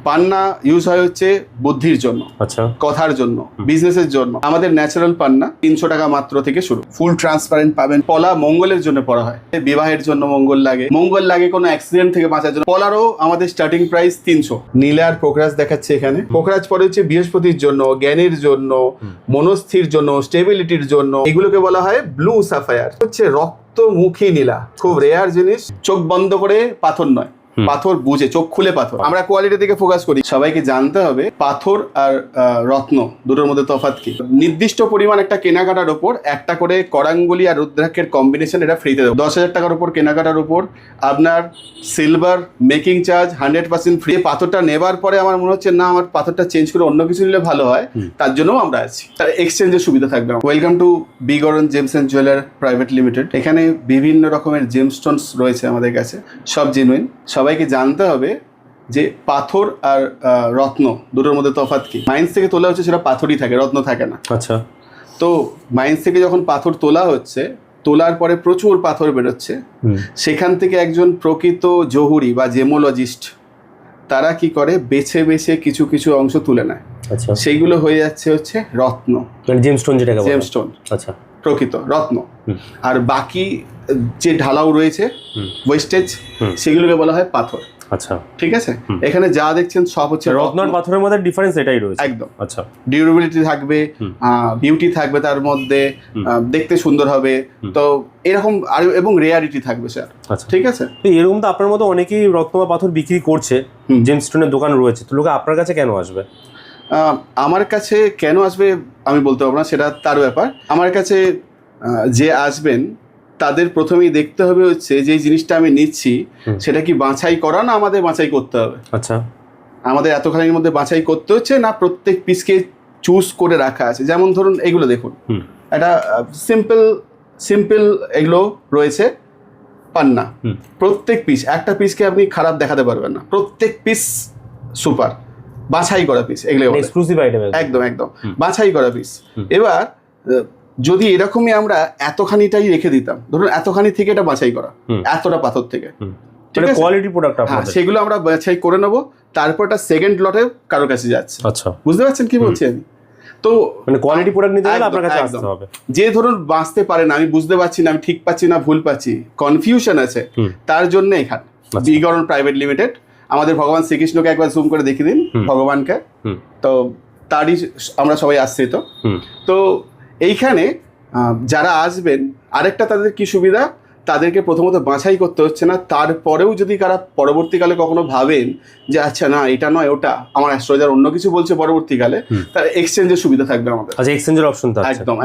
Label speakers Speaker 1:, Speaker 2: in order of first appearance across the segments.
Speaker 1: পান্না use হয় হচ্ছে বুদ্ধির জন্য,
Speaker 2: আচ্ছা,
Speaker 1: কথার জন্য, বিজনেসের জন্য। আমাদের ন্যাচারাল পান্না 300 টাকা মাত্র থেকে শুরু, ফুল ট্রান্সপারেন্ট পাবেন। পলা মঙ্গলের জন্য পড়া হয়, বিবাহের জন্য মঙ্গল লাগে কোনো অ্যাক্সিডেন্ট থেকে বাঁচার জন্য। পলারও আমাদের স্টার্টিং প্রাইস 300। নীলে আর পোখরাজ দেখাচ্ছে এখানে। পোখরাজ পরে হচ্ছে বৃহস্পতির জন্য, জ্ঞানের জন্য, মনস্থির জন্য, স্টেবিলিটির জন্য। এগুলোকে বলা হয় ব্লু সাফায়ার, হচ্ছে রক্তমুখী নীলা, খুব রেয়ার জিনিস। চোখ বন্ধ করে পাথর নয়, পাথর বুঝে, চোখ খুলে পাথর। আমরা কোয়ালিটি দিকে ফোকাস করি। সবাইকে জানতে হবে পাথর আর রত্ন দুটোর মধ্যে তফাৎ কি। নির্দিষ্ট পরিমাণ একটা কেনাকাটার উপর একটা করে করাঙ্গুলি আর রুদ্রাক্ষের কম্বিনেশন এটা ফ্রিতে দেবো। 10,000 টাকার উপর কেনাকাটার উপর আপনার সিলভার মেকিং চার্জ 100% ফ্রি। পাথরটা নেবার পরে আমার মনে হচ্ছে না আমার পাথরটা চেঞ্জ করে অন্য কিছু নিলে ভালো হয়, তার জন্যও আমরা আছি। তার এক্সচেঞ্জের সুবিধা থাকবে। ওয়েলকাম টু বিগরন gems and jeweller private limited. এখানে বিভিন্ন রকমের জেমস্টোনস রয়েছে আমাদের কাছে, সব জেনুইন। সবাইকে জানতে হবে যে পাথর আর রত্ন দুটোর মধ্যে তফাৎ কি। মাইন্স থেকে তোলা হচ্ছে সেটা পাথরই থাকে, রত্ন থাকে না।
Speaker 2: আচ্ছা,
Speaker 1: তো মাইন্স থেকে যখন পাথর তোলা হচ্ছে, তোলার পরে প্রচুর পাথর বেরোচ্ছে, সেখান থেকে একজন প্রকৃত জহুরি বা জেমোলজিস্ট তারা কি করে বেছে বেছে কিছু কিছু অংশ তুলে নেয়।
Speaker 2: আচ্ছা,
Speaker 1: সেইগুলো হয়ে যাচ্ছে হচ্ছে রত্ন,
Speaker 2: মানে জেমস্টোন যেটাকে বলে।
Speaker 1: জেমস্টোন,
Speaker 2: আচ্ছা,
Speaker 1: প্রকৃত রত্ন। আর বাকি যে ঢালাও রয়েছে ওয়েস্টেজ, সেগুলোকে বলা হয় পাথর।
Speaker 2: আচ্ছা,
Speaker 1: ঠিক আছে। এখানে যা দেখছেন সব হচ্ছে
Speaker 2: রত্ন আর পাথরের মধ্যে ডিফারেন্স এটাই রয়েছে
Speaker 1: একদম।
Speaker 2: আচ্ছা,
Speaker 1: ডিউরেবিলিটি থাকবে, বিউটি থাকবে তার মধ্যে, দেখতে সুন্দর হবে, তো এরকম আর এবং রেয়ারিটি থাকবে স্যার।
Speaker 2: আচ্ছা,
Speaker 1: ঠিক আছে।
Speaker 2: তো এরকম তো আপনার মতো অনেকেই রত্ন বা পাথর বিক্রি করছে, জেমস্টোনের দোকান রয়েছে, তো লোকে আপনার কাছে কেন আসবে?
Speaker 1: আমার কাছে কেন আসবে আমি বলতে পারবো না, সেটা তার ব্যাপার। আমার কাছে যে আসবেন তাদের প্রথমেই দেখতে হবে হচ্ছে যে জিনিসটা আমি নিচ্ছি সেটা কি বাছাই করা না আমাদের বাছাই করতে হবে।
Speaker 2: আচ্ছা,
Speaker 1: আমাদের এতখানির মধ্যে বাছাই করতে হচ্ছে না প্রত্যেক পিসকে চুজ করে রাখা আছে। যেমন ধরুন এগুলো দেখুন, একটা সিম্পল এগুলো রয়েছে পান্না। প্রত্যেক পিস, একটা পিসকে আপনি খারাপ দেখাতে পারবেন না, প্রত্যেক পিস সুপার, বাছাই করা পিস। এগুলো
Speaker 2: এক্সক্লুসিভ আইটেম,
Speaker 1: একদম একদম বাছাই করা পিস। এবার যদি এরকমই আমরা এতখানিটাই রেখে দিতাম, ধরুন এতখানি থেকে এটা বাছাই করা, এতটা পাথর থেকে,
Speaker 2: কোয়ালিটি প্রোডাক্ট,
Speaker 1: হ্যাঁ সেগুলো আমরা বাছাই করে নেবো। তারপর এটা সেকেন্ড লটে কারোর কাছে যাচ্ছে।
Speaker 2: আচ্ছা,
Speaker 1: বুঝতে পারছেন কি বলছি আমি? তো
Speaker 2: মানে কোয়ালিটি প্রোডাক্ট নিতে গেলে আপনার কাছে আসতে হবে।
Speaker 1: যে ধরুন বাঁচতে পারে না, আমি বুঝতে পারছি না, আমি ঠিক পাচ্ছি না, ভুল পাচ্ছি, কনফিউশন আছে, তার জন্য এখানে বিগরন প্রাইভেট লিমিটেড। আমাদের ভগবান শ্রীকৃষ্ণকে একবার জুম করে দেখিয়ে দিন, ভগবানকে, তো তারই আমরা সবাই আশ্রিত। তো এইখানে যারা আসবেন আরেকটা তাদের কি সুবিধা, তাদেরকে প্রথমত বাছাই করতে হচ্ছে না। তারপরেও যদি কারা পরবর্তীকালে কখনো ভাবেন যে আচ্ছা না এটা নয় ওটা, আমার অ্যাস্ট্রোলজার অন্য কিছু বলছে পরবর্তীকালে, তার এক্সচেঞ্জের সুবিধা থাকবে আমাদের।
Speaker 2: আচ্ছা, এক্সচেঞ্জের অপশন থাকবে
Speaker 1: একদম।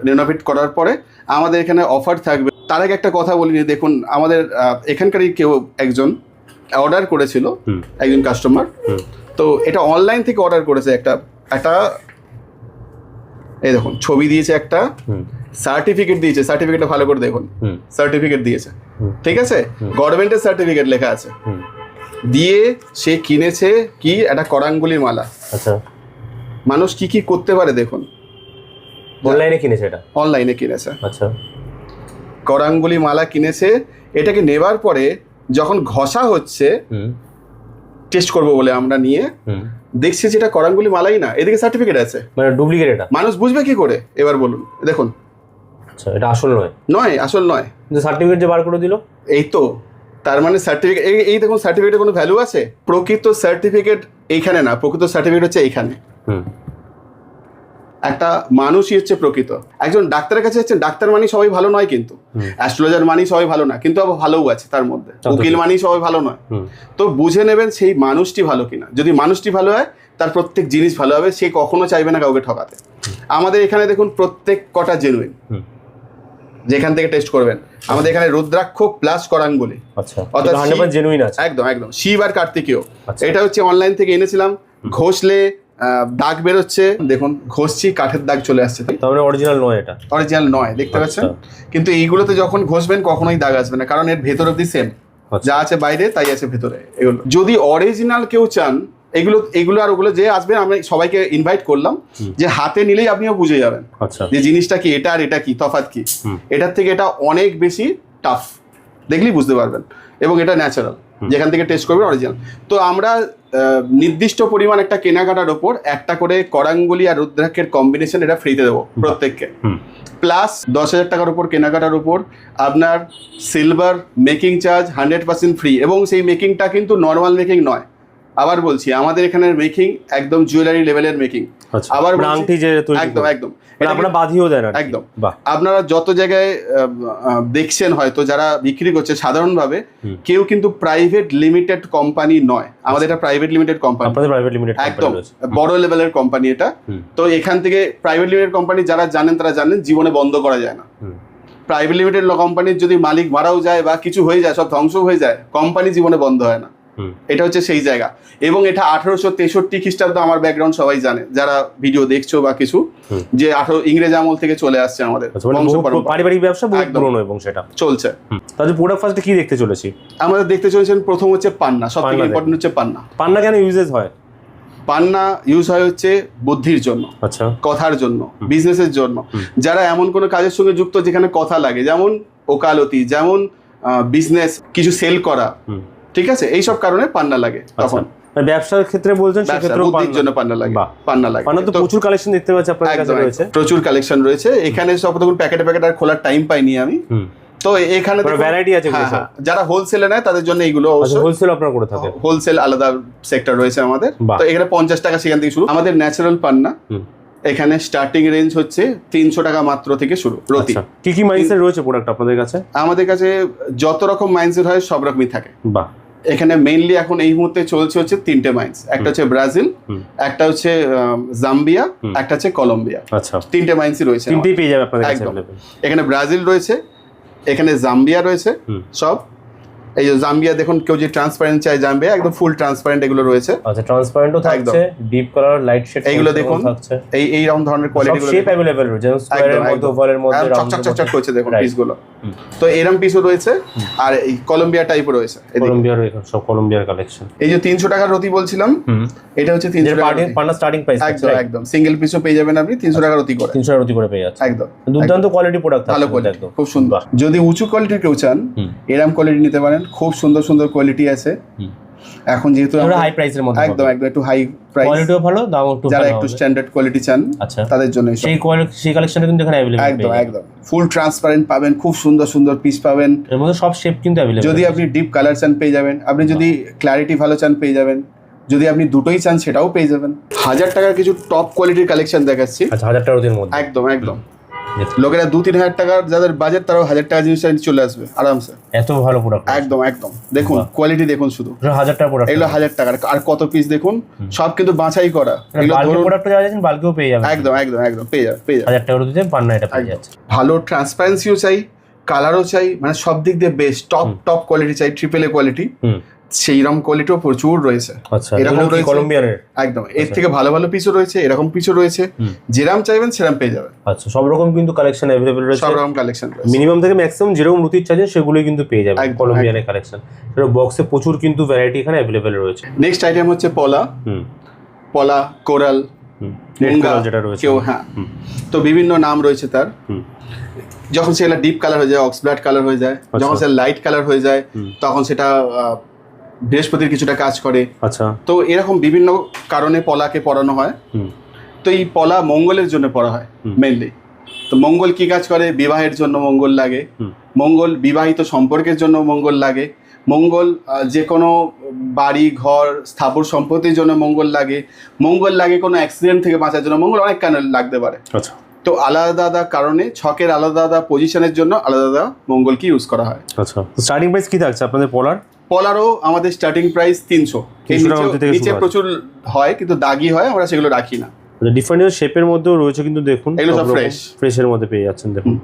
Speaker 1: রেনোভেট করার পরে আমাদের এখানে অফার থাকবে। তার আগে একটা কথা বলিনি, দেখুন আমাদের এখানকারই কেউ একজন অর্ডার করেছিল, একজন কাস্টমার, তো এটা অনলাইন থেকে অর্ডার করেছে। একটা এই দেখুন ছবি দিয়েছে, একটা সার্টিফিকেট দিয়েছে, সার্টিফিকেটটা ভালো করে দেখুন, সার্টিফিকেট দিয়েছে, ঠিক আছে, গভর্নমেন্টের সার্টিফিকেট লেখা আছে, দিয়ে সে কিনেছে কি একটা করাঙ্গুলির মালা।
Speaker 2: আচ্ছা,
Speaker 1: মানুষ কি কি করতে পারে দেখুন,
Speaker 2: অনলাইনে কিনেছে, এটা
Speaker 1: অনলাইনে কিনেছে।
Speaker 2: আচ্ছা,
Speaker 1: করাঙ্গুলি মালা কিনেছে। এটাকে নেবার পরে যখন ঘষা হচ্ছে, টেস্ট করবো বলে আমরা নিয়ে দেখছি যেটা করাঙ্গুলি মালাই না, এদিকে সার্টিফিকেট আছে, মানে ডুপ্লিকেট। এটা মানুষ বুঝবে কি করে এবার বলুন? দেখুন,
Speaker 2: আচ্ছা, এটা আসল নয়,
Speaker 1: আসল নয়,
Speaker 2: সার্টিফিকেট যে বার করে দিল,
Speaker 1: এই তো তার মানে সার্টিফিকেট, এই দেখুন সার্টিফিকেটের কোনো ভ্যালু আছে? প্রকৃত সার্টিফিকেট এইখানে না, প্রকৃত সার্টিফিকেট হচ্ছে এইখানে। একটা মানুষই হচ্ছে প্রকৃত। একজন ডাক্তারের কাছে যাচ্ছেন, ডাক্তার মানি সবাই ভালো নয়, কিন্তু অ্যাস্ট্রোলজার মানি সবাই ভালো না, কিন্তু আবার ভালোও আছে তার মধ্যে। উকিল মানি সবাই ভালো নয়, তো বুঝে নেবেন সেই মানুষটি ভালো কিনা। যদি মানুষটি ভালো হয় তার প্রত্যেক জিনিস ভালো হবে, সে কখনো চাইবে না কাউকে ঠকাতে। আমাদের এখানে দেখুন প্রত্যেক কটা জেনুইন, যেখান থেকে টেস্ট করবেন। আমাদের এখানে রুদ্রাক্ষ প্লাস করাঙ্গুলি, একদম একদম শিব আর কার্তিকেয়। এটা হচ্ছে অনলাইন থেকে এনেছিলাম, ঘষলে দাগ বেরোচ্ছে, দেখুন ঘষছি কাঠের দাগ চলে আসছে,
Speaker 2: তাহলে অরিজিনাল নয়, এটা অরিজিনাল
Speaker 1: নয়, দেখতে পাচ্ছেন। কিন্তু এইগুলোতে যখন ঘষবেন কখনোই দাগ আসবে না, কারণ এর ভেতর অব্দি সেম, যা আছে বাইরে তাই আছে ভেতরে। এগুলো যদি অরিজিনাল কেউ চান, এগুলো আর ওগুলো যে আসবেন, আমরা সবাইকে ইনভাইট করলাম যে হাতে নিলেই আপনিও বুঝে যাবেন যে জিনিসটা কি, এটা আর এটা কি তফাৎ কি। এটার থেকে এটা অনেক বেশি টাফ, দেখলেই বুঝতে পারবেন। এবং এটা ন্যাচারাল, যেখান থেকে টেস্ট করবে অরিজিনাল। তো আমরা নির্দিষ্ট পরিমাণ একটা কেনাকাটার ওপর একটা করে করাঙ্গুলি আর রুদ্রাক্ষের কম্বিনেশন এটা ফ্রিতে দেবো প্রত্যেককে। প্লাস 10,000 টাকার উপর কেনাকাটার উপর আপনার সিলভার মেকিং চার্জ 100% ফ্রি, এবং সেই মেকিংটা কিন্তু নর্মাল মেকিং নয়। আবার বলছি, আমাদের এখানের মেকিং একদম জুয়েলারি লেভেলের মেকিং। আবার
Speaker 2: আংটি যে
Speaker 1: একদম একদম
Speaker 2: আপনারা বাঁধিয়েও দেন
Speaker 1: একদম। আপনারা যত জায়গায় দেখছেন হয়তো যারা বিক্রি করছে সাধারণভাবে, কেউ কিন্তু প্রাইভেট লিমিটেড কোম্পানি নয়, আমাদের এটা প্রাইভেট লিমিটেড কোম্পানি, একদম বড় লেভেলের কোম্পানি এটা। তো এখান থেকে প্রাইভেট লিমিটেড কোম্পানি যারা জানেন তারা জানেন, জীবনে বন্ধ করা যায় না। প্রাইভেট লিমিটেড কোম্পানির যদি মালিক মারাও যায় বা কিছু হয়ে যায়, সব ধ্বংস হয়ে যায়, কোম্পানি জীবনে বন্ধ হয় না। এটা হচ্ছে সেই জায়গা। এবং এটা 1863 খ্রিস্টাব্দ, আমার ব্যাকগ্রাউন্ড সবাই জানে যারা ভিডিও দেখছো বা কিছু, যে ইংরেজ আমল থেকে চলে আসছে আমাদের
Speaker 2: পারিবারিক ব্যবসা, বহুত পুরনো এবং সেটা চলছে। তাহলে প্রোডাক্ট ফার্স্টে কি দেখতে চলেছি?
Speaker 1: আমাদের দেখতে চলেছেন প্রথম হচ্ছে পান্না। সবথেকে ইম্পর্টেন্ট হচ্ছে পান্না।
Speaker 2: পান্না কেন ইউজেস হয়?
Speaker 1: পান্না ইউজ হয় হচ্ছে বুদ্ধির জন্য, আচ্ছা, কথার জন্য, বিজনেসের জন্য। যারা এমন কোনো কাজের সঙ্গে যুক্ত যেখানে কথা লাগে, যেমন ওকালতি, যেমন বিজনেস কিছু সেল করা, ঠিক আছে, এইসব কারণে পান্না লাগে। তখন
Speaker 2: ব্যবসার ক্ষেত্রে বলছেন, সেক্ষেত্রে
Speaker 1: বুদ্ধির জন্য পান্না লাগে। পান্না লাগে।
Speaker 2: পান্না তো প্রচুর কালেকশন দেখতে পাচ্ছি আপনাদের কাছে রয়েছে,
Speaker 1: প্রচুর কালেকশন রয়েছে এখানে। সব তখন প্যাকেটে প্যাকেট আর খোলার টাইম পাইনি আমি, তো এখানে
Speaker 2: ভ্যারাইটি আছে।
Speaker 1: যারা হোলসেলে নেয় তাদের জন্য এইগুলো,
Speaker 2: হোলসেল আপনারা করে থাকেন? হোলসেল
Speaker 1: আলাদা সেক্টর রয়েছে আমাদের। তো এখানে 50 টাকা সেখান থেকে শুরু। আমাদের ন্যাচারাল পান্না এখানে স্টার্টিং রেঞ্জ হচ্ছে 300 টাকা মাত্র থেকে শুরু। প্রতি
Speaker 2: কি কি মাইন্সের রয়েছে প্রোডাক্ট আপনাদের কাছে?
Speaker 1: আমাদের কাছে যত রকম মাইন্সের হয় সব রকমই থাকে। বাহ। এখানে মেইনলি এখন এই মুহূর্তে চলছে হচ্ছে 3টে মাইন্স। একটা হচ্ছে ব্রাজিল, একটা হচ্ছে জাম্বিয়া, একটা হচ্ছে কলম্বিয়া। আচ্ছা, 3টে মাইন্সই রয়েছে।
Speaker 2: 3টেই পেয়ে যাবে আপনাদের কাছে।
Speaker 1: এখানে ব্রাজিল রয়েছে, এখানে জাম্বিয়া রয়েছে সব। এই যে জাম্বিয়া দেখুন, কেউ যে ট্রান্সপারেন্ট চাই, জাম্বিয়া একদম ফুল ট্রান্সপারেন্ট এগুলো রয়েছে।
Speaker 2: আচ্ছা, ট্রান্সপারেন্টও থাকছে, ডিপ কালার, লাইট শেড,
Speaker 1: এইগুলো দেখুন। এই রাউন্ড ধরনের কোয়ালিটি গুলো
Speaker 2: শেপ अवेलेबल রয়েছে, স্কয়ারের মধ্যে, ওভালের মধ্যে,
Speaker 1: চকচক করছে দেখুন পিসগুলো। তো এরকম পিসও রয়েছে, আর এই কলম্বিয়া টাইপও রয়েছে।
Speaker 2: কলম্বিয়ার সব কলম্বিয়ার কালেকশন।
Speaker 1: এই যে 300 টাকার রতি বলছিলাম, এটা হচ্ছে 300 টাকা
Speaker 2: পান্না স্টার্টিং প্রাইস।
Speaker 1: একদম একদম সিঙ্গেল পিসও পেয়ে যাবেন আপনি 300 টাকার রতি করে।
Speaker 2: 300 টাকার রতি করে পেয়ে যাচ্ছে।
Speaker 1: একদম
Speaker 2: দুর্দান্ত কোয়ালিটি প্রোডাক্ট,
Speaker 1: ভালো কোয়ালিটি, খুব সুন্দর। যদি উঁচু কোয়ালিটির কেউ চান, এরকম কোয়ালিটি নিতে পারেন। খুব সুন্দর সুন্দর কোয়ালিটি আছে এখন, যেহেতু
Speaker 2: আমরা হাই প্রাইসের মধ্যে।
Speaker 1: একদম একদম একটু হাই প্রাইস,
Speaker 2: কোয়ালিটিও ভালো, দামও একটু ভালো।
Speaker 1: যারা একটু স্ট্যান্ডার্ড কোয়ালিটি চান,
Speaker 2: আচ্ছা,
Speaker 1: তাদের জন্য
Speaker 2: সেই কোয়ালিটি, সেই কালেকশনটা কিন্তু এখানে अवेलेबल।
Speaker 1: একদম একদম ফুল ট্রান্সপারেন্ট পাবেন, খুব সুন্দর সুন্দর পিস পাবেন।
Speaker 2: এর মধ্যে সব শেপ কিন্তু अवेलेबल।
Speaker 1: যদি আপনি ডিপ কালার চান পেয়ে যাবেন, আপনি যদি ক্ল্যারিটি ভালো চান পেয়ে যাবেন, যদি আপনি দুটোই চান সেটাও পেয়ে যাবেন। 1000 টাকার কিছু টপ কোয়ালিটির কালেকশন দেখাচ্ছি।
Speaker 2: আচ্ছা, 1000 টাকার মধ্যে
Speaker 1: একদম একদম। লোকেরা 2-3 হাজার টাকার যাদের বাজেট, তারাও 1000 টাকা জিনিস চলে আসবে আরামসে।
Speaker 2: এত ভালো প্রোডাক্ট,
Speaker 1: একদম একদম। দেখুন কোয়ালিটি দেখুন, শুধু
Speaker 2: 1000 টাকা প্রোডাক্ট,
Speaker 1: এগুলো 1000 টাকার। আর কত পিস দেখুন, সব কিন্তু বাছাই করা।
Speaker 2: এগুলো ধরুন প্রোডাক্ট যারা যাচ্ছেন বাল্কেও পেয়ে যাবেন।
Speaker 1: একদম একদম একদম পেয়ে যাবে 1000
Speaker 2: টাকার দিতে পান্না এটা পেয়ে যাচ্ছে।
Speaker 1: ভালো ট্রান্সপারেন্সিও চাই, কালারও চাই, মানে সব দিক দিয়ে বেস্ট টপ কোয়ালিটি চাই, ট্রিপল এ কোয়ালিটি। সেইরকম কোয়ালিটিও প্রচুর রয়েছে।
Speaker 2: আচ্ছা, এরকম রয়েছে কলম্বিয়ানের।
Speaker 1: একদম, এর থেকে ভালো ভালো পিসও রয়েছে, এরকম পিসও রয়েছে, যেরকম চাইবেন সেরকম পেয়ে যাবেন।
Speaker 2: আচ্ছা, সব রকম কিন্তু কালেকশন अवेलेबल রয়েছে,
Speaker 1: সব রকম কালেকশন রয়েছে।
Speaker 2: মিনিমাম থেকে ম্যাক্সিমাম যেরকম রুটির চার্জে সেগুলোই কিন্তু পেয়ে যাবেন কলম্বিয়ানের কালেকশন। এর বক্সে প্রচুর কিন্তু ভ্যারাইটি এখানে अवेलेबल রয়েছে।
Speaker 1: নেক্সট আইটেম হচ্ছে পলা, পলা, কোরাল,
Speaker 2: যেটা রয়েছে
Speaker 1: কেউ, হ্যাঁ, তো বিভিন্ন নাম রয়েছে তার। যখন সেটা ডিপ কালার হয়ে যায়, অক্সব্লাড কালার হয়ে যায়, যখন সেটা লাইট কালার হয়ে যায়, তখন সেটা বৃহস্পতির কিছুটা কাজ করে। আচ্ছা, তো এরকম বিভিন্ন কারণে পলাকে পরানো হয়। তো এই পলা মঙ্গলের জন্য পরা হয় মেইনলি। তো মঙ্গল কি কাজ করে? বিবাহের জন্য মঙ্গল লাগে, মঙ্গল বিবাহিত সম্পর্কের জন্য মঙ্গল লাগে, মঙ্গল যে কোনো বাড়ি ঘর স্থাবর সম্পত্তির জন্য মঙ্গল লাগে, মঙ্গল লাগে কোনো অ্যাক্সিডেন্ট থেকে বাঁচার জন্য, মঙ্গল অনেক কারণে লাগতে পারে। আচ্ছা, তো আলাদা আলাদা কারণে ছকের আলাদা আলাদা পজিশনের জন্য আলাদা আলাদা মঙ্গলকে ইউজ করা হয়। আচ্ছা,
Speaker 2: স্টার্টিং প্রাইস কি থাকছে আপনাদের পলার?
Speaker 1: পলারও আমাদের স্টার্টিং প্রাইস 300। নিচে প্রচুর হয় কিন্তু দাগি হয়, আমরা সেগুলো রাখি না।
Speaker 2: ডিফারেন্ট শেপের মধ্যেও রয়েছে কিন্তু দেখুন,
Speaker 1: এগুলো সব
Speaker 2: ফ্রেশের মধ্যে পেয়ে যাচ্ছেন। দেখুন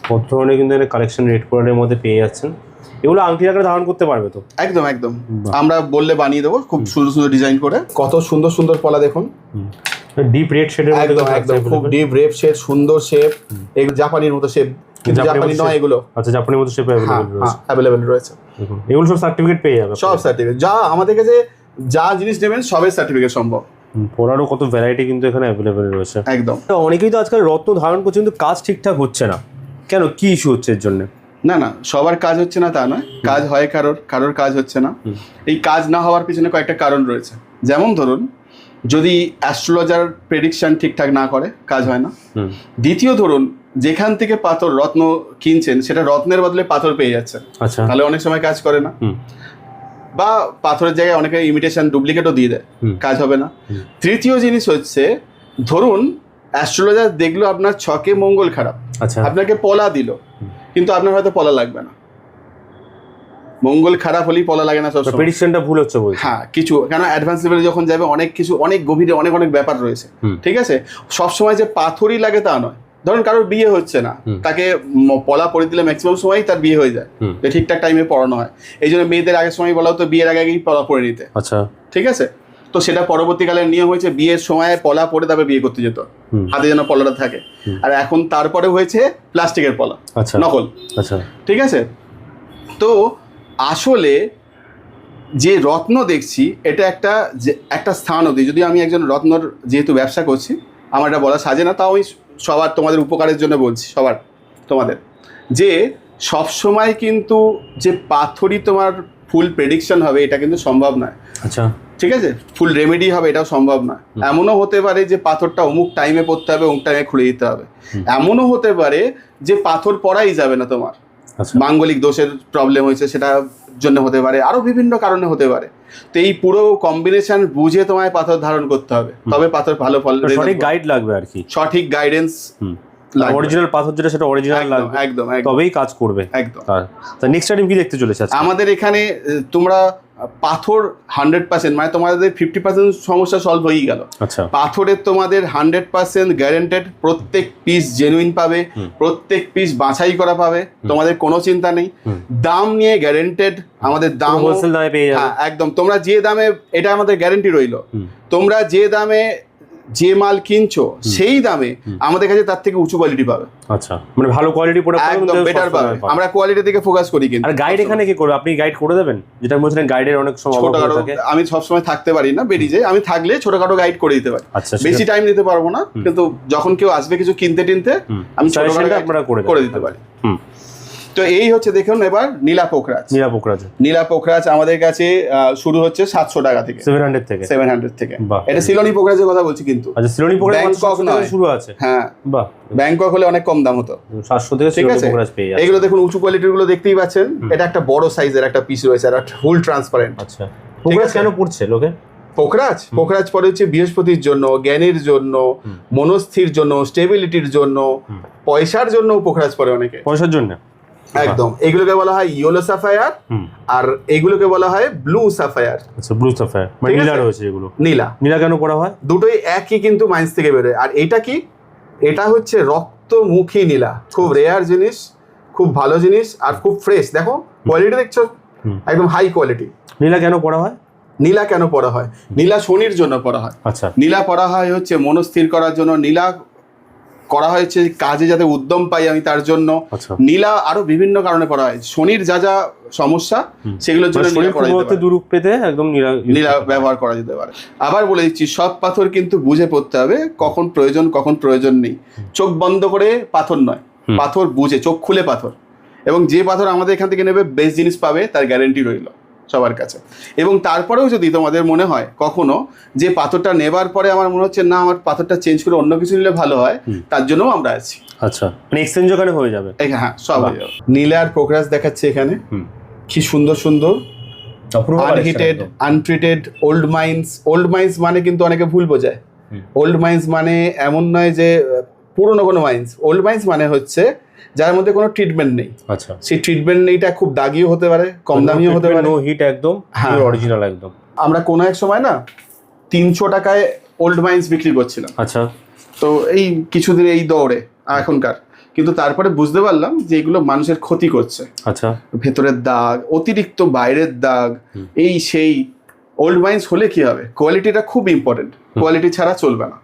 Speaker 2: কত ধরনের কিন্তু এখানে কালেকশন রেড কালারের মধ্যে পেয়ে যাচ্ছেন। এগুলো আংটি আকারে ধারণ করতে পারবে তো? একদম একদম, আমরা বললে বানিয়ে দেবো খুব সুন্দর সুন্দর ডিজাইন করে। কত সুন্দর সুন্দর পলা দেখুন, ডিপ রেড শেডের মধ্যে,
Speaker 1: একদম একদম খুব ডিপ রেড শেড, সুন্দর শেপ, এগুলো জাপানির মতো শেপ, কিন্তু জাপানি নয় এগুলো।
Speaker 2: আচ্ছা, জাপানির মতো শেপ
Speaker 1: अवेलेबल রয়েছে।
Speaker 2: এগুলো সব সার্টিফিকেট পেয়ে যাবে,
Speaker 1: সব সার্টিফিকেট। যা আমাদের কাছে যা জিনিস নেবেন সবের সার্টিফিকেট সম্ভব।
Speaker 2: পলারও কত ভ্যারাইটি কিন্তু এখানে अवेलेबल রয়েছে।
Speaker 1: একদম।
Speaker 2: অনেকেই তো আজকাল রত্ন ধারণ করছে কিন্তু কাজ ঠিকঠাক হচ্ছে না, কেন, কি ইস্যু হচ্ছে এর জন্য?
Speaker 1: না না, সবার কাজ হচ্ছে না তা নয়, কাজ হয় কারোর কাজ হচ্ছে না। এই কাজ না হওয়ার পিছনে কয়েকটা কারণ রয়েছে। যেমন ধরুন, যদি অ্যাস্ট্রোলজার প্রেডিকশন ঠিকঠাক না করে কাজ হয় না। দ্বিতীয় ধরুন, যেখান থেকে পাথর রত্ন কিনছেন সেটা রত্নের বদলে পাথর পেয়ে যাচ্ছে,
Speaker 2: আচ্ছা,
Speaker 1: তাহলে অনেক সময় কাজ করে না। বা পাথরের জায়গায় অনেকে ইমিটেশন ডুপ্লিকেটও দিয়ে দেয়, কাজ হবে না। তৃতীয় জিনিস হচ্ছে, ধরুন অ্যাস্ট্রোলজার দেখলো আপনার ছকে মঙ্গল খারাপ,
Speaker 2: আচ্ছা,
Speaker 1: আপনাকে পলা দিল, কিন্তু আপনার হয়তো পলা লাগবে না। মঙ্গল খারাপ হলেই পলা লাগে না সবসময়।
Speaker 2: প্রেডিকশনটা ভুল হচ্ছে বলছি।
Speaker 1: হ্যাঁ, কিছু কেন অ্যাডভান্স লেভেলে যখন যাবে অনেক কিছু, অনেক গভীরে অনেক ব্যাপার রয়েছে। ঠিক আছে, সবসময় যে পাথরই লাগে তা নয়। ধরুন কারোর বিয়ে হচ্ছে না, তাকে পলা পরে দিলে ম্যাক্সিমাম সময় তার বিয়ে হয়ে যায়, ঠিকঠাক টাইমে পড়ানো হয়। এই জন্য মেয়েদের আগের সময় বলা হতো বিয়ের আগেই পলা পরে নিতে।
Speaker 2: আচ্ছা,
Speaker 1: ঠিক আছে, তো সেটা পরবর্তীকালে নিয়ম হয়েছে বিয়ের সময় পলা পরে তারপরে বিয়ে করতে যেত, হাতে যেন পলাটা থাকে। আর এখন তারপরে হয়েছে প্লাস্টিকের পলা,
Speaker 2: আচ্ছা,
Speaker 1: নকল।
Speaker 2: আচ্ছা,
Speaker 1: ঠিক আছে, তো আসলে যে রত্ন দেখছি এটা একটা স্থান অবধি। যদি আমি একজন রত্নর যেহেতু ব্যবসা করছি, আমার এটা বলা সাজে না, তাও আমি সবার তোমাদের উপকারের জন্য বলছি, সবার তোমাদের, যে সবসময় কিন্তু যে পাথরই তোমার ফুল প্রেডিকশন হবে এটা কিন্তু সম্ভব নয়।
Speaker 2: আচ্ছা,
Speaker 1: ঠিক আছে, ফুল রেমেডি হবে এটাও সম্ভব নয়। এমনও হতে পারে যে পাথরটা অমুক টাইমে পড়তে হবে, অমুক টাইমে খুলে দিতে হবে। এমনও হতে পারে যে পাথর পড়াই যাবে না, তোমার মাঙ্গলিক দোষের প্রবলেম হয়েছে সেটা জন্য হতে পারে, আরো বিভিন্ন কারণে হতে পারে। তো এই পুরো কম্বিনেশন বুঝে তোমায় পাথর ধারণ করতে হবে, তবে পাথর ভালো ফল।
Speaker 2: সঠিক গাইড লাগবে আর কি,
Speaker 1: সঠিক গাইডেন্স,
Speaker 2: অরিজিনাল পাথর যেটা সেটা অরিজিনাল লাগবে,
Speaker 1: একদম,
Speaker 2: তবেই কাজ করবে একদম। তা নেক্সট টাইম কি দেখতে চলেছে
Speaker 1: আমাদের এখানে? তোমরা পাথর 100%, মানে তোমাদের 50% সমস্যা সলভ হয়েই গেল।
Speaker 2: আচ্ছা,
Speaker 1: পাথরের তোমাদের 100% গ্যারেন্টেড, প্রত্যেক পিস জেনুইন পাবে, প্রত্যেক পিস বাছাই করা পাবে, তোমাদের কোনো চিন্তা নেই। দাম নিয়ে গ্যারেন্টেড, আমাদের দাম
Speaker 2: হোলসেল দামে পেয়ে যাবে।
Speaker 1: হ্যাঁ একদম, তোমরা যে দামে, এটা আমাদের গ্যারেন্টি রইলো, তোমরা যে দামে যে মাল কিনছো সেই দামে আমাদের কাছে তার থেকে উঁচু কোয়ালিটি পাবে।
Speaker 2: আচ্ছা, মানে ভালো কোয়ালিটি প্রোডাক্ট
Speaker 1: একদম বেটার পাবে। আমরা কোয়ালিটি দিকে ফোকাস করি। কিন্তু
Speaker 2: আর গাইড এখানে কি করবে? আপনি গাইড করে দেবেন? যেটা বলছিলেন গাইডের অনেক সময় অভাব থাকে।
Speaker 1: আমি সব সময় থাকতে পারি না, বেরিয়ে যাই। আমি থাকলে ছোটখাটো গাইড করে দিতে পারি, বেশি টাইম দিতে পারবো না, কিন্তু যখন কেউ আসবে কিছু কিনতে টিনতে আমি ছোটখাটো
Speaker 2: আপনারা
Speaker 1: করে দিতে পারি। তো এই হচ্ছে, দেখুন এবার নীলা পোখরাজ আমাদের কাছে শুরু হচ্ছে 700 টাকা থেকে, 700 থেকে। এটা সিলোনি পোখরাজের কথা বলছি, কিন্তু
Speaker 2: আচ্ছা, সিলোনি পোখরাজ শুরু আছে।
Speaker 1: হ্যাঁ, বাহ, ব্যাংকক হলে অনেক কম দাম হতো,
Speaker 2: 700 থেকে সিলোনি পোখরাজ পেয়ে যাচ্ছে।
Speaker 1: এগুলো দেখুন উঁচু কোয়ালিটির গুলো দেখতেই পাচ্ছেন। এটা একটা বড় সাইজের একটা পিস রয়েছে, আর ফুল ট্রান্সপারেন্ট।
Speaker 2: আচ্ছা, পোখরাজ কেন পড়ছে লোকে?
Speaker 1: পোখরাজ পরে হচ্ছে বৃহস্পতির জন্য, জ্ঞানের জন্য, মনস্থির জন্য, স্টেবিলিটির জন্য, পয়সার জন্য পোখরাজ পরে অনেকে,
Speaker 2: পয়সার জন্য
Speaker 1: একদম। এগুলোকে বলা হয় ইয়েলো সাফায়ার, আর এগুলোকে বলা হয় ব্লু সাফায়ার।
Speaker 2: আচ্ছা, ব্লু সাফায়ার মানে নীলা রয়েছে। এগুলো নীলা কেন করা হয়?
Speaker 1: দুটোই একই কিন্তু মাইন্স থেকে বেরোয়। আর এটা কি? এটা হচ্ছে রক্তমুখী নীলা, খুব রেয়ার জিনিস, খুব ভালো জিনিস, আর খুব ফ্রেশ। দেখো কোয়ালিটি দেখছো, একদম হাই কোয়ালিটি।
Speaker 2: নীলা কেন পড়া হয়?
Speaker 1: নীলা শনির জন্য পড়া হয়।
Speaker 2: আচ্ছা,
Speaker 1: নীলা পড়া হয় হচ্ছে মনস্থির করার জন্য, নীলা করা হয়েছে কাজে যাতে উদ্যম পাই আমি তার জন্য। নীলা আরো বিভিন্ন কারণে পড়া হয়। শনির যা সমস্যা সেগুলোর জন্য
Speaker 2: দুরূপ পেতে একদম
Speaker 1: নীলা ব্যবহার করা যেতে পারে। আবার বলে দিচ্ছি, সব পাথর কিন্তু বুঝে পড়তে হবে, কখন প্রয়োজন নেই। চোখ বন্ধ করে পাথর নয়, পাথর বুঝে, চোখ খুলে পাথর। এবং যে পাথর আমাদের এখান থেকে নেবে বেস্ট জিনিস পাবে, তার গ্যারেন্টি রইল সবার কাছে। এবং তারপরেও যদি তোমাদের মনে হয় কখনো যে পাথরটা নেবার পরে আমার মনে হচ্ছে না, আমার পাথরটা চেঞ্জ করে অন্য কিছু নিলে ভালো হয়, তার জন্যও আমরা আছি।
Speaker 2: আচ্ছা, মানে এক্সচেঞ্জ ওখানে হয়ে যাবে।
Speaker 1: হ্যাঁ, সব হয়ে যাবে। নীলা আর পোখরাজ দেখাচ্ছে এখানে, কি সুন্দর আনহিটেড, আনট্রিটেড ওল্ড মাইন্স মানে কিন্তু অনেকে ভুল বোঝায়। ওল্ড মাইন্স মানে এমন নয় যে পুরনো কোনো মাইন্স। ওল্ড মাইন্স মানে হচ্ছে যার মধ্যে কোনো ট্রিটমেন্ট নেই।
Speaker 2: আচ্ছা,
Speaker 1: সেই ট্রিটমেন্ট নেইটা খুব দাগিও হতে পারে, কম দামিও হতে পারে,
Speaker 2: নো হিট, একদম অরিজিনাল একদম।
Speaker 1: আমরা কোনো এক সময় না 300 টাকায় ওল্ড মাইন্স বিক্রি করছিলাম।
Speaker 2: আচ্ছা,
Speaker 1: তো এই কিছুদিন এই দৌড়ে এখনকার, কিন্তু তারপরে বুঝতে পারলাম যে এগুলো মানুষের ক্ষতি করছে।
Speaker 2: আচ্ছা,
Speaker 1: ভেতরের দাগ, অতিরিক্ত বাইরের দাগ, এই সেই। ওল্ড মাইন্স হলে কি হবে? কোয়ালিটিটা খুব ইম্পর্টেন্ট, কোয়ালিটি ছাড়া চলবে না।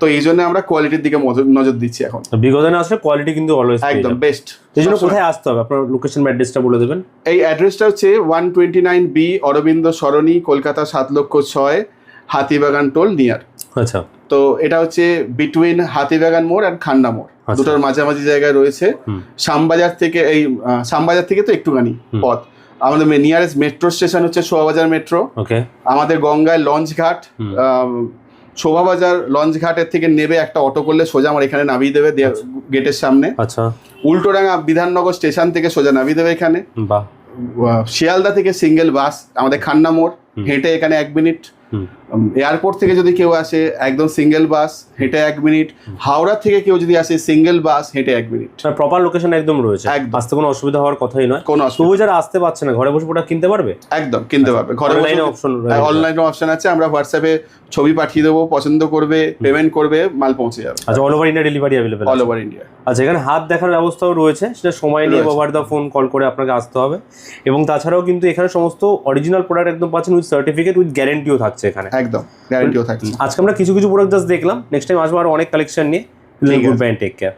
Speaker 1: তো এই জন্য আমরা কোয়ালিটির দিকে নজর দিচ্ছি এখন।
Speaker 2: বিগতনে আসলে কোয়ালিটি কিন্তু অলওয়েজ
Speaker 1: একদম বেস্ট।
Speaker 2: এই জন্য কোথায় আসতে হবে? আপনার লোকেশন অ্যাড্রেসটা বলে দেবেন।
Speaker 1: এই অ্যাড্রেসটা হচ্ছে 129B অরবিন্দ সরণি, কলকাতা 7,06,000, হাতিবাগান টোল নিয়ার।
Speaker 2: আচ্ছা
Speaker 1: তো এটা হচ্ছে বিটুইন হাতিবাগান মোড় আর খান্না মোড়,
Speaker 2: আচ্ছা।
Speaker 1: দুটোর মাঝামাঝি জায়গায় রয়েছে। শ্যামবাজার থেকে শ্যামবাজার থেকে তো একটুখানি পথ। আমাদের নিয়ারেস্ট মেট্রো স্টেশন হচ্ছে শোভাবাজার মেট্রো।
Speaker 2: ওকে।
Speaker 1: আমাদের গঙ্গায় লঞ্চ ঘাট, শোভাবাজার লঞ্চ ঘাটের থেকে নেবে একটা অটো করলে সোজা আমার এখানে নামিয়ে দেবে গেটের সামনে।
Speaker 2: আচ্ছা।
Speaker 1: উল্টোডাঙ্গা বিধাননগর স্টেশন থেকে সোজা নামিয়ে দেবে এখানে।
Speaker 2: বাহ।
Speaker 1: শিয়ালদা থেকে সিঙ্গেল বাস আমাদের খান্না মোড়, হেঁটে এখানে 1 মিনিট। এয়ারপোর্ট থেকে যদি কেউ আসে একদম সিঙ্গেল বাস, হেঁটে 1 মিনিট। হাওড়া থেকে কেউ যদি আসে সিঙ্গেল বাস, হেঁটে 1 মিনিট।
Speaker 2: প্রপার লোকেশন একদম রয়েছে,
Speaker 1: একদম।
Speaker 2: আসতে কোনো অসুবিধা হওয়ার কথাই নয়।
Speaker 1: কোনো
Speaker 2: তবু যারা আসতে পারছে না ঘরে বসে প্রোডাক্ট কিনতে পারবে?
Speaker 1: একদম কিনতে পারবে ঘরে বসে। অনলাইনে অপশন আছে, আমরা হোয়াটসঅ্যাপে ছবি পাঠিয়ে দেবো, পছন্দ করবে, পেমেন্ট করবে, মাল পৌঁছে যাবে।
Speaker 2: আচ্ছা, all over India delivery available?
Speaker 1: All over India.
Speaker 2: আচ্ছা, এখানে হাত দেখার ব্যবস্থাও রয়েছে, সেটা সময় নিয়ে ওভার দ্য ফোন কল করে আপনাকে আসতে হবে। এবং তাছাড়াও কিন্তু এখানে সমস্ত অরিজিনাল প্রোডাক্ট একদম পাচ্ছেন উইথ সার্টিফিকেট, উইথ গ্যারেন্টিও থাকছে এখানে।
Speaker 1: একদম গ্যারেন্টিও থাকছে।
Speaker 2: আজকে আমরা কিছু প্রোডাক্ট জাস্ট দেখলাম, নেক্সট টাইম আসবো আরো অনেক কালেকশন নিয়ে। Good bye, take care.